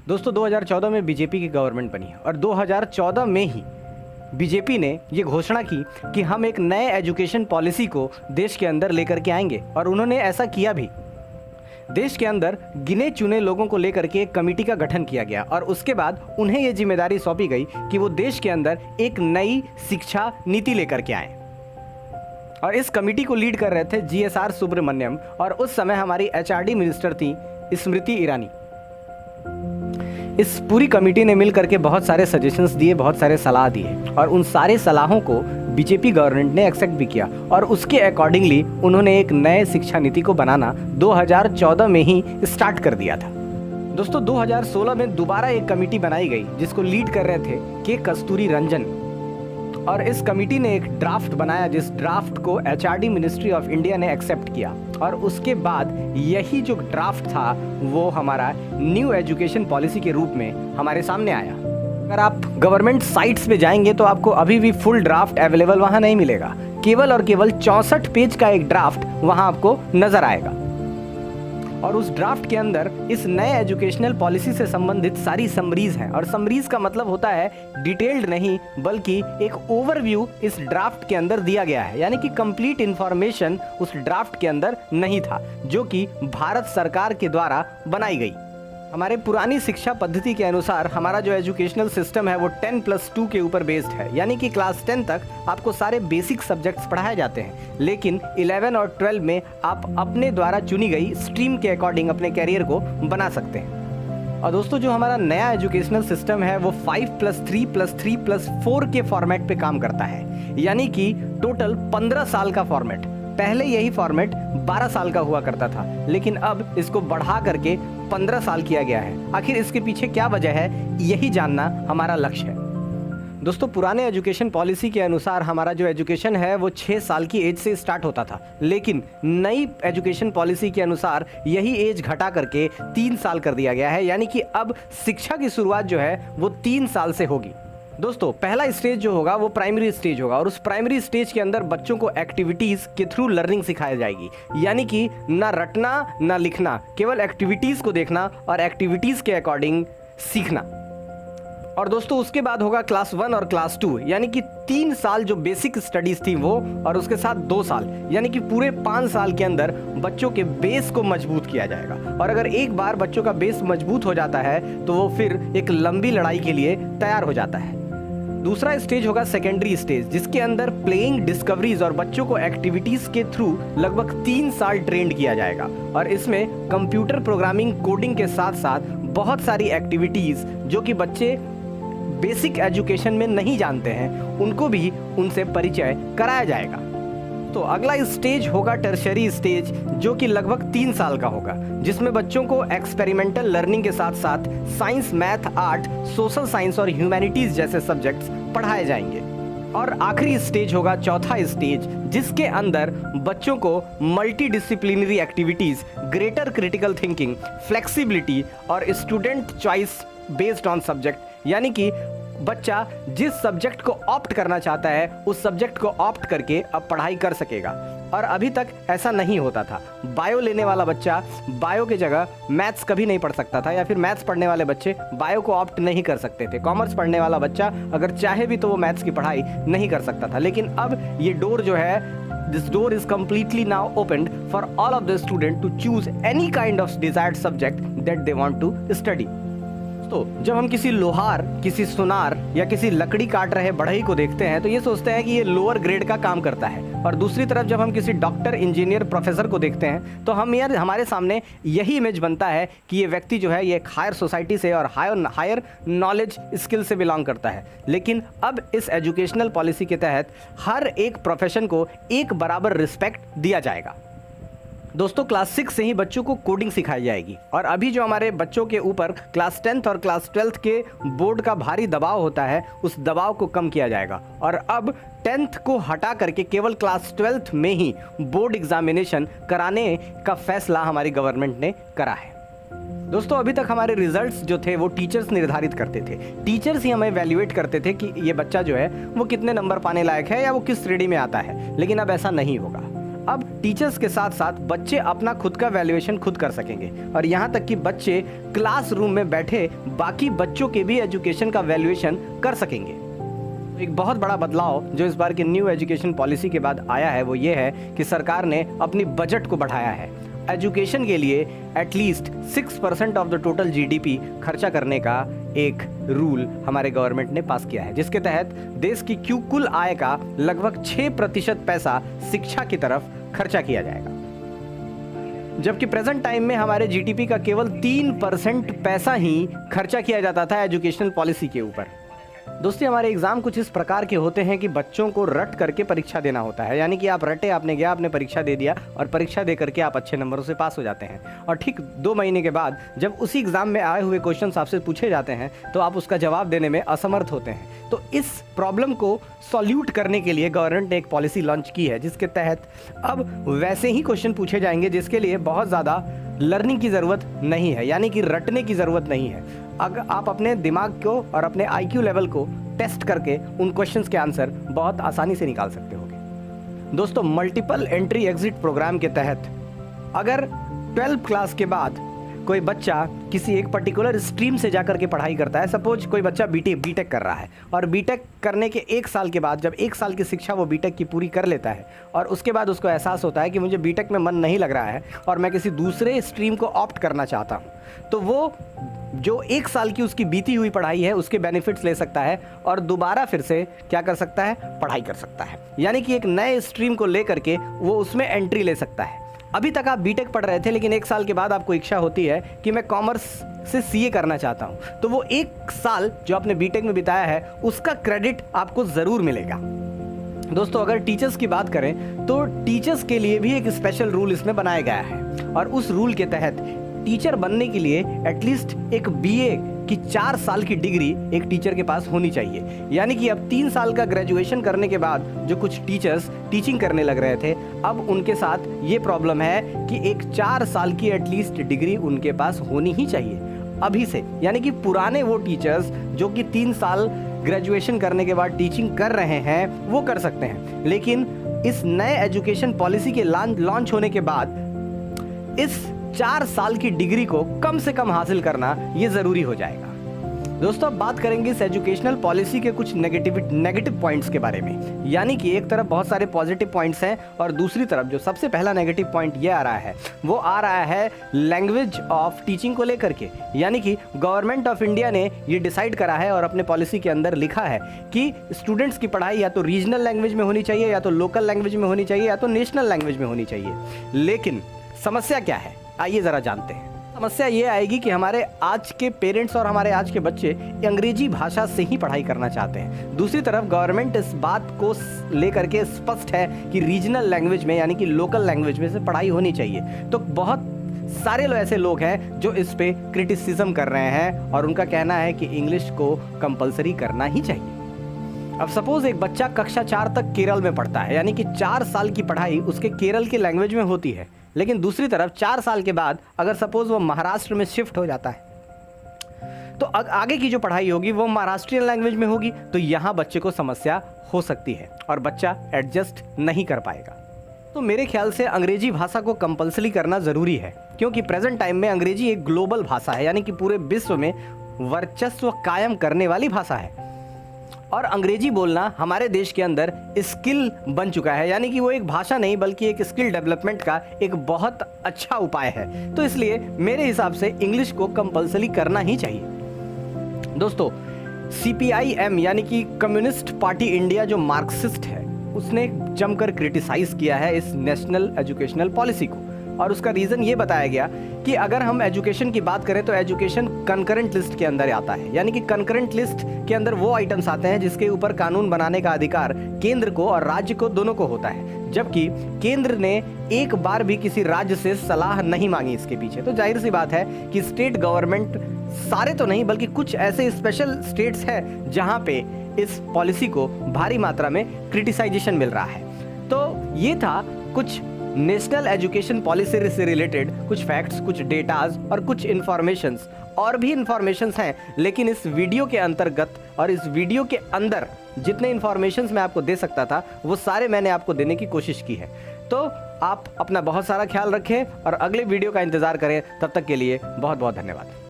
दोस्तों 2014 में बीजेपी की गवर्नमेंट बनी और 2014 में ही बीजेपी ने ये घोषणा की कि हम एक नए एजुकेशन पॉलिसी को देश के अंदर लेकर के आएंगे और उन्होंने ऐसा किया भी। देश के अंदर गिने चुने लोगों को लेकर के एक कमेटी का गठन किया गया और उसके बाद उन्हें ये जिम्मेदारी सौंपी गई कि वो देश के अंदर एक नई शिक्षा नीति लेकर के आए। और इस कमेटी को लीड कर रहे थे GSR सुब्रमण्यम और उस समय हमारी HRD मिनिस्टर थी स्मृति ईरानी। इस पूरी कमेटी ने मिल करके बहुत सारे सजेशंस दिए, बहुत सारे सलाह दिए और उन सारे सलाहों को बीजेपी गवर्नमेंट ने एक्सेप्ट भी किया और उसके अकॉर्डिंगली उन्होंने एक नए शिक्षा नीति को बनाना 2014 में ही स्टार्ट कर दिया था। दोस्तों 2016 में दोबारा एक कमेटी बनाई गई जिसको लीड कर रहे थे के कस्तूरी रंजन और इस कमेटी ने एक ड्राफ्ट बनाया जिस ड्राफ्ट को HRD मिनिस्ट्री ऑफ इंडिया ने एक्सेप्ट किया और उसके बाद यही जो ड्राफ्ट था वो हमारा न्यू एजुकेशन पॉलिसी के रूप में हमारे सामने आया। अगर आप गवर्नमेंट साइट्स पे जाएंगे तो आपको अभी भी फुल ड्राफ्ट अवेलेबल वहाँ नहीं मिलेगा, केवल और केवल 64 पेज का एक ड्राफ्ट वहाँ आपको नजर आएगा और उस ड्राफ्ट के अंदर इस नए एजुकेशनल पॉलिसी से संबंधित सारी समरीज हैं और समरीज का मतलब होता है डिटेल्ड नहीं बल्कि एक ओवरव्यू इस ड्राफ्ट के अंदर दिया गया है, यानी कि कंप्लीट इंफॉर्मेशन उस ड्राफ्ट के अंदर नहीं था जो कि भारत सरकार के द्वारा बनाई गई। हमारे पुरानी शिक्षा पद्धति के अनुसार हमारा जो एजुकेशनल सिस्टम है वो 10+2 के ऊपर बेस्ड है, यानी कि क्लास 10 तक आपको सारे बेसिक सब्जेक्ट्स पढ़ाए जाते हैं, लेकिन 11 और 12 में आप अपने द्वारा चुनी गई स्ट्रीम के अकॉर्डिंग अपने कैरियर को बना सकते हैं। और दोस्तों जो हमारा नया एजुकेशनल सिस्टम है वो 5+3+3+4 के फॉर्मेट पे काम करता है, यानी कि टोटल 15 साल का फॉर्मेट। पहले यही फॉर्मेट 12 साल का हुआ करता था लेकिन अब इसको बढ़ा करके 15 साल किया गया है। आखिर इसके पीछे क्या वजह है, यही जानना हमारा लक्ष्य है। दोस्तों पुराने एजुकेशन पॉलिसी के अनुसार हमारा जो एजुकेशन है वो 6 साल की एज से स्टार्ट होता था, लेकिन नई एजुकेशन पॉलिसी के अनुसार यही एज घटा करके 3 साल कर दिया गया है, यानी कि अब शिक्षा की शुरुआत जो है वो 3 साल से होगी। दोस्तों पहला स्टेज जो होगा वो प्राइमरी स्टेज होगा और उस प्राइमरी स्टेज के अंदर बच्चों को एक्टिविटीज़ के थ्रू लर्निंग सिखाई जाएगी, यानी कि ना रटना ना लिखना, केवल एक्टिविटीज़ को देखना और एक्टिविटीज़ के अकॉर्डिंग सीखना। और दोस्तों उसके बाद होगा क्लास 1 और क्लास 2, यानी कि 3 साल जो बेसिक स्टडीज़ थी वो और उसके साथ 2 साल, यानी कि पूरे 5 साल के अंदर बच्चों के बेस को मजबूत किया जाएगा। और अगर एक बार बच्चों का बेस मजबूत हो जाता है तो वो फिर एक लंबी लड़ाई के लिए तैयार हो जाता है। दूसरा स्टेज होगा सेकेंडरी स्टेज, जिसके अंदर प्लेइंग डिस्कवरीज और बच्चों को एक्टिविटीज के थ्रू लगभग 3 साल ट्रेंड किया जाएगा और इसमें कंप्यूटर प्रोग्रामिंग कोडिंग के साथ साथ बहुत सारी एक्टिविटीज जो कि बच्चे बेसिक एजुकेशन में नहीं जानते हैं उनको भी उनसे परिचय कराया जाएगा। तो अगला स्टेज होगा टर्शरी स्टेज जो कि लगभग 3 साल का होगा, जिसमें बच्चों को एक्सपेरिमेंटल लर्निंग के साथ साथ science, math, art, social science और ह्यूमैनिटीज जैसे सब्जेक्ट्स पढ़ाए जाएंगे। और आखिरी स्टेज होगा चौथा स्टेज, जिसके अंदर बच्चों को multidisciplinary activities, greater critical thinking, flexibility और student choice based on subject, यानी कि बच्चा जिस सब्जेक्ट को ऑप्ट करना चाहता है उस सब्जेक्ट को ऑप्ट करके अब पढ़ाई कर सकेगा। और अभी तक ऐसा नहीं होता था। बायो लेने वाला बच्चा बायो की जगह मैथ्स कभी नहीं पढ़ सकता था, या फिर मैथ्स पढ़ने वाले बच्चे बायो को ऑप्ट नहीं कर सकते थे। कॉमर्स पढ़ने वाला बच्चा अगर चाहे भी तो वो मैथ्स की पढ़ाई नहीं कर सकता था। लेकिन अब ये डोर जो है, this door is completely now opened for all of the student to choose any kind of desired subject that they want to study। तो जब हम किसी लोहार, किसी सुनार या किसी लकड़ी काट रहे बढ़ई को देखते हैं तो ये सोचते हैं कि ये लोअर ग्रेड का काम करता है, और दूसरी तरफ जब हम किसी डॉक्टर, इंजीनियर, प्रोफेसर को देखते हैं तो हमारे सामने यही इमेज बनता है कि ये व्यक्ति जो है ये एक हायर सोसाइटी से और हायर नॉलेज स्किल से बिलोंग करता है। लेकिन अब इस एजुकेशनल पॉलिसी के तहत हर एक प्रोफेशन को एक बराबर रिस्पेक्ट दिया जाएगा। दोस्तों क्लास 6 से ही बच्चों को कोडिंग सिखाई जाएगी और अभी जो हमारे बच्चों के ऊपर क्लास 10th और क्लास 12th के बोर्ड का भारी दबाव होता है उस दबाव को कम किया जाएगा और अब 10th को हटा करके केवल क्लास 12th में ही बोर्ड एग्जामिनेशन कराने का फैसला हमारी गवर्नमेंट ने करा है। दोस्तों अभी तक हमारे रिजल्ट्स जो थे वो टीचर्स निर्धारित करते थे। टीचर्स ही हमें वैल्यूएट करते थे कि ये बच्चा जो है वो कितने नंबर पाने लायक है या वो किस श्रेणी में आता है, लेकिन अब ऐसा नहीं होगा। अब टीचर्स के साथ साथ बच्चे अपना खुद का वैल्यूएशन खुद कर सकेंगे और यहाँ तक कि बच्चे क्लासरूम में बैठे बाकी बच्चों के भी एजुकेशन का वैल्यूएशन कर सकेंगे। एक बहुत बड़ा बदलाव जो इस बार की न्यू एजुकेशन पॉलिसी के बाद आया है वो ये है कि सरकार ने अपनी बजट को बढ़ाया है। एजुकेशन के लिए at least 6% of the total GDP खर्चा करने का एक रूल हमारे गवर्नमेंट ने पास किया है, जिसके तहत देश की कुल आय का लगभग 6% पैसा शिक्षा की तरफ खर्चा किया जाएगा, जबकि प्रेजेंट टाइम में हमारे जीडीपी का केवल 3% पैसा ही खर्चा किया जाता था एजुकेशनल पॉलिसी के ऊपर। दोस्तों, हमारे एग्जाम कुछ इस प्रकार के होते हैं कि बच्चों को रट करके परीक्षा देना होता है, यानी कि आप रटे, आपने गया, आपने परीक्षा दे दिया और परीक्षा दे करके आप अच्छे नंबरों से पास हो जाते हैं और ठीक 2 महीने के बाद जब उसी एग्जाम में आए हुए क्वेश्चंस आपसे पूछे जाते हैं तो आप उसका जवाब देने में असमर्थ होते हैं। तो इस प्रॉब्लम को सॉल्यूट करने के लिए गवर्नमेंट ने एक पॉलिसी लॉन्च की है, जिसके तहत अब वैसे ही क्वेश्चन पूछे जाएंगे जिसके लिए बहुत ज़्यादा लर्निंग की ज़रूरत नहीं है, यानी कि रटने की ज़रूरत नहीं है। अगर आप अपने दिमाग को और अपने आईक्यू लेवल को टेस्ट करके उन क्वेश्चंस के आंसर बहुत आसानी से निकाल सकते होगे। दोस्तों, मल्टीपल एंट्री एग्जिट प्रोग्राम के तहत अगर 12th क्लास के बाद कोई बच्चा किसी एक पर्टिकुलर स्ट्रीम से जाकर के पढ़ाई करता है, सपोज कोई बच्चा बीटेक कर रहा है और बीटेक करने के 1 साल के बाद जब 1 साल की शिक्षा वो बीटेक की पूरी कर लेता है और उसके बाद उसको एहसास होता है कि मुझे बीटेक में मन नहीं लग रहा है और मैं किसी दूसरे स्ट्रीम को ऑप्ट करना चाहता हूँ, तो वो जो 1 साल की उसकी बीती हुई पढ़ाई है उसके बेनिफिट्स ले सकता है और दोबारा फिर से क्या कर सकता है, पढ़ाई कर सकता है, यानी कि एक नए स्ट्रीम को लेकर के वो उसमें एंट्री ले सकता है। अभी तक आप बीटेक पढ़ रहे थे लेकिन 1 साल के बाद आपको इच्छा होती है कि मैं कॉमर्स से सीए करना चाहता हूं, तो वो 1 साल जो आपने बीटेक में बिताया है उसका क्रेडिट आपको ज़रूर मिलेगा। दोस्तों, अगर टीचर्स की बात करें तो टीचर्स के लिए भी एक स्पेशल रूल इसमें बनाया गया है और उस रूल के तहत टीचर बनने के लिए एटलीस्ट एक बीए की 4 साल की डिग्री एक टीचर के पास होनी चाहिए, यानी कि अब 3 साल का ग्रेजुएशन करने के बाद जो कुछ टीचर्स टीचिंग करने लग रहे थे, अब उनके साथ ये प्रॉब्लम है कि एक 4 साल की एटलीस्ट डिग्री उनके पास होनी ही चाहिए अभी से, यानी कि पुराने वो टीचर्स जो कि 3 साल ग्रेजुएशन करने के बाद टीचिंग कर रहे हैं वो कर सकते हैं, लेकिन इस नए एजुकेशन पॉलिसी के लॉन्च होने के बाद इस 4 साल की डिग्री को कम से कम हासिल करना ये जरूरी हो जाएगा। दोस्तों, अब बात करेंगे इस एजुकेशनल पॉलिसी के कुछ नेगेटिव पॉइंट्स के बारे में, यानी कि एक तरफ बहुत सारे पॉजिटिव पॉइंट्स हैं और दूसरी तरफ जो सबसे पहला नेगेटिव पॉइंट ये आ रहा है वो आ रहा है लैंग्वेज ऑफ टीचिंग को लेकर के, यानी कि गवर्नमेंट ऑफ इंडिया ने ये डिसाइड करा है और अपने पॉलिसी के अंदर लिखा है कि स्टूडेंट्स की पढ़ाई या तो रीजनल लैंग्वेज में होनी चाहिए, या तो लोकल लैंग्वेज में होनी चाहिए, या तो नेशनल लैंग्वेज में होनी चाहिए। लेकिन समस्या क्या है, आइए ज़रा जानते हैं। समस्या ये आएगी कि हमारे आज के पेरेंट्स और हमारे आज के बच्चे अंग्रेजी भाषा से ही पढ़ाई करना चाहते हैं। दूसरी तरफ गवर्नमेंट इस बात को लेकर के स्पष्ट है कि रीजनल लैंग्वेज में यानी कि लोकल लैंग्वेज में से पढ़ाई होनी चाहिए। तो बहुत सारे ऐसे लोग हैं जो इस पे क्रिटिसिज्म कर रहे हैं और उनका कहना है कि इंग्लिश को कंपलसरी करना ही चाहिए। अब सपोज एक बच्चा कक्षा 4 तक केरल में पढ़ता है, यानी कि 4 साल की पढ़ाई उसके केरल की लैंग्वेज में होती है, लेकिन दूसरी तरफ 4 साल के बाद अगर सपोज वो महाराष्ट्र में शिफ्ट हो जाता है तो आगे की जो पढ़ाई होगी वो महाराष्ट्रियन लैंग्वेज में होगी, तो यहाँ बच्चे को समस्या हो सकती है और बच्चा एडजस्ट नहीं कर पाएगा। तो मेरे ख्याल से अंग्रेजी भाषा को कंपलसरी करना ज़रूरी है, क्योंकि प्रेजेंट टाइम में अंग्रेजी एक ग्लोबल भाषा है, यानी कि पूरे विश्व में वर्चस्व कायम करने वाली भाषा है और अंग्रेजी बोलना हमारे देश के अंदर स्किल बन चुका है, यानी कि वो एक भाषा नहीं बल्कि एक स्किल डेवलपमेंट का एक बहुत अच्छा उपाय है। तो इसलिए मेरे हिसाब से इंग्लिश को कंपलसरी करना ही चाहिए। दोस्तों, CPIM यानी कि कम्युनिस्ट पार्टी इंडिया जो मार्क्सिस्ट है उसने जमकर क्रिटिसाइज किया है इस नेशनल एजुकेशनल पॉलिसी को, और उसका रीज़न ये बताया गया कि अगर हम एजुकेशन की बात करें तो एजुकेशन कंकरेंट लिस्ट के अंदर आता है, यानी कि कंकरेंट लिस्ट के अंदर वो आइटम्स आते हैं जिसके ऊपर कानून बनाने का अधिकार केंद्र को और राज्य को दोनों को होता है, जबकि केंद्र ने एक बार भी किसी राज्य से सलाह नहीं मांगी इसके पीछे। तो जाहिर सी बात है कि स्टेट गवर्नमेंट, सारे तो नहीं बल्कि कुछ ऐसे स्पेशल स्टेट्स हैं जहाँ पे इस पॉलिसी को भारी मात्रा में क्रिटिसाइजेशन मिल रहा है। तो ये था कुछ नेशनल एजुकेशन पॉलिसी से रिलेटेड कुछ फैक्ट्स, कुछ डेटाज और कुछ इन्फॉर्मेशंस, और भी इन्फॉर्मेशंस हैं, लेकिन इस वीडियो के अंतर्गत और इस वीडियो के अंदर जितने इन्फॉर्मेशंस मैं आपको दे सकता था वो सारे मैंने आपको देने की कोशिश की है। तो आप अपना बहुत सारा ख्याल रखें और अगले वीडियो का इंतज़ार करें। तब तक के लिए बहुत बहुत धन्यवाद।